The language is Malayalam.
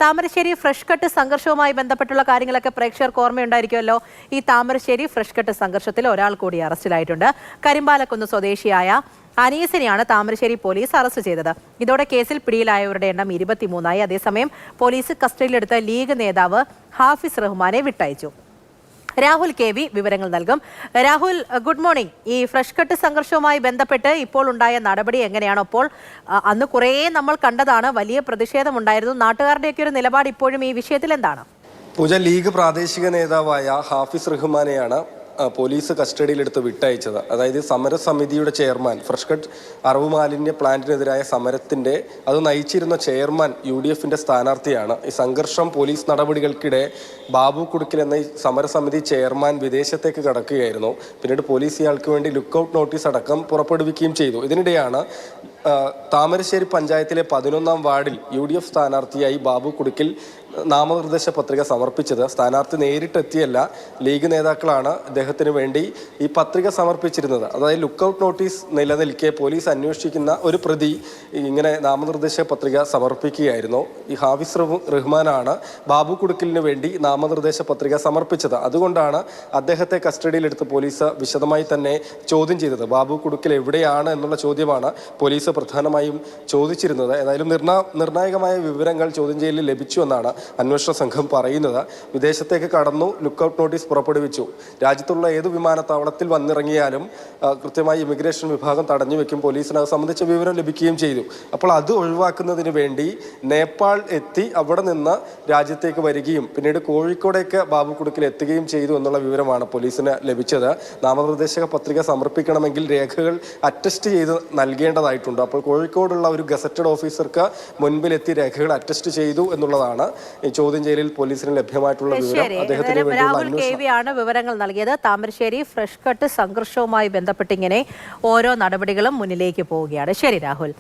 താമരശ്ശേരി ഫ്രഷ് കട്ട് സംഘർഷവുമായി ബന്ധപ്പെട്ടുള്ള കാര്യങ്ങളൊക്കെ പ്രേക്ഷകർക്ക് ഓർമ്മയുണ്ടായിരിക്കുമല്ലോ. ഈ താമരശ്ശേരി ഫ്രഷ് കട്ട് സംഘർഷത്തിൽ ഒരാൾ കൂടി അറസ്റ്റിലായിട്ടുണ്ട്. കരിമ്പാലക്കുന്ന് സ്വദേശിയായ അനീസിനെയാണ് താമരശ്ശേരി പോലീസ് അറസ്റ്റ് ചെയ്തത്. ഇതോടെ കേസിൽ പിടിയിലായവരുടെ എണ്ണം 23ആയി. അതേസമയം പോലീസ് കസ്റ്റഡിയിലെടുത്ത ലീഗ് നേതാവ് ഹാഫിസ് റഹ്മാനെ വിട്ടയച്ചു. രാഹുൽ KV വിവരങ്ങൾ നൽകും. Rahul, good morning. ഈ ഫ്രഷ് കട്ട് സംഘർഷവുമായി ബന്ധപ്പെട്ട് ഇപ്പോൾ ഉണ്ടായ നടപടി എങ്ങനെയാണ്? അപ്പോൾ അന്ന് കുറേ നമ്മൾ കണ്ടതാണ്, വലിയ പ്രതിഷേധമുണ്ടായിരുന്നു. നാട്ടുകാരുടെയൊക്കെ ഒരു നിലപാട് ഇപ്പോഴും ഈ വിഷയത്തിൽ എന്താണ്? പൂജ, ലീഗ് പ്രാദേശിക നേതാവായ ഹാഫിസ് റഹ്മാനെയാണ് പോലീസ് കസ്റ്റഡിയിലെടുത്ത് വിട്ടയച്ചത്. അതായത് സമരസമിതിയുടെ ചെയർമാൻ, ഫ്രഷ് കട്ട് അറവ് മാലിന്യ പ്ലാന്റിനെതിരായ സമരത്തിന്റെ അത് നയിച്ചിരുന്ന ചെയർമാൻ UDFന്റെ സ്ഥാനാർത്ഥിയാണ്. ഈ സംഘർഷം പോലീസ് നടപടികൾക്കിടെ ബാബു കുടുക്കിൽ എന്ന ഈ സമരസമിതി ചെയർമാൻ വിദേശത്തേക്ക് കടക്കുകയായിരുന്നു. പിന്നീട് പോലീസ് ഇയാൾക്ക് വേണ്ടി ലുക്കൌട്ട് നോട്ടീസ് അടക്കം പുറപ്പെടുവിക്കുകയും ചെയ്തു. ഇതിനിടെയാണ് താമരശ്ശേരി പഞ്ചായത്തിലെ 11ാം വാർഡിൽ UDF സ്ഥാനാർത്ഥിയായി ബാബു കുടുക്കിൽ നാമനിർദ്ദേശ പത്രിക സമർപ്പിച്ചത്. സ്ഥാനാർത്ഥി നേരിട്ടെത്തിയല്ല, ലീഗ് നേതാക്കളാണ് അദ്ദേഹത്തിന് വേണ്ടി ഈ പത്രിക സമർപ്പിച്ചിരുന്നത്. അതായത് ലുക്കൌട്ട് നോട്ടീസ് നിലനിൽക്കെ പോലീസ് അന്വേഷിക്കുന്ന ഒരു പ്രതി ഇങ്ങനെ നാമനിർദ്ദേശ പത്രിക സമർപ്പിക്കുകയായിരുന്നു. ഈ ഹാഫിസ് റഹ്മാനാണ് ബാബു കുടുക്കിലിന് വേണ്ടി നാമനിർദ്ദേശ പത്രിക സമർപ്പിച്ചത്. അതുകൊണ്ടാണ് അദ്ദേഹത്തെ കസ്റ്റഡിയിലെടുത്ത് പോലീസ് വിശദമായി തന്നെ ചോദ്യം ചെയ്തത്. ബാബു കുടുക്കിൽ എവിടെയാണ് എന്നുള്ള ചോദ്യമാണ് പോലീസ് പ്രധാനമായും ചോദിച്ചിരുന്നത്. ഏതായാലും നിർണായകമായ വിവരങ്ങൾ ചോദ്യം ചെയ്യലിൽ ലഭിച്ചു എന്നാണ് അന്വേഷണ സംഘം പറയുന്നത്. വിദേശത്തേക്ക് കടന്നു, ലുക്കൌട്ട് നോട്ടീസ് പുറപ്പെടുവിച്ചു. രാജ്യത്തുള്ള ഏത് വിമാനത്താവളത്തിൽ വന്നിറങ്ങിയാലും കൃത്യമായി ഇമിഗ്രേഷൻ വിഭാഗം തടഞ്ഞു വെക്കും. പോലീസിന് അത് സംബന്ധിച്ച വിവരം ലഭിക്കുകയും ചെയ്തു. അപ്പോൾ അത് ഒഴിവാക്കുന്നതിന് വേണ്ടി നേപ്പാൾ എത്തി അവിടെ നിന്ന് രാജ്യത്തേക്ക് വരികയും പിന്നീട് കോഴിക്കോടേക്ക് ബാബു കുടുക്കിൽ എത്തുകയും ചെയ്തു എന്നുള്ള വിവരമാണ് പോലീസിന് ലഭിച്ചത്. നാമനിർദ്ദേശക പത്രിക സമർപ്പിക്കണമെങ്കിൽ രേഖകൾ അറ്റസ്റ്റ് ചെയ്ത് നൽകേണ്ടതായിട്ടുണ്ട്. അപ്പോൾ കോഴിക്കോടുള്ള ഒരു ഗസറ്റഡ് ഓഫീസർക്ക് മുൻപിലെത്തി രേഖകൾ അറ്റസ്റ്റ് ചെയ്തു എന്നുള്ളതാണ് ഈ ചോദ്യം ചെയ്യലിൽ പോലീസിന് ലഭ്യമായിട്ടുള്ള വിവരം. രാഹുൽ KV ആണ് വിവരങ്ങൾ നൽകിയത്. താമരശ്ശേരി ഫ്രഷ് കട്ട് സംഘർഷവുമായി ബന്ധപ്പെട്ട് ഇങ്ങനെ ഓരോ നടപടികളും മുന്നിലേക്ക് പോവുകയാണ്. ശരി രാഹുൽ.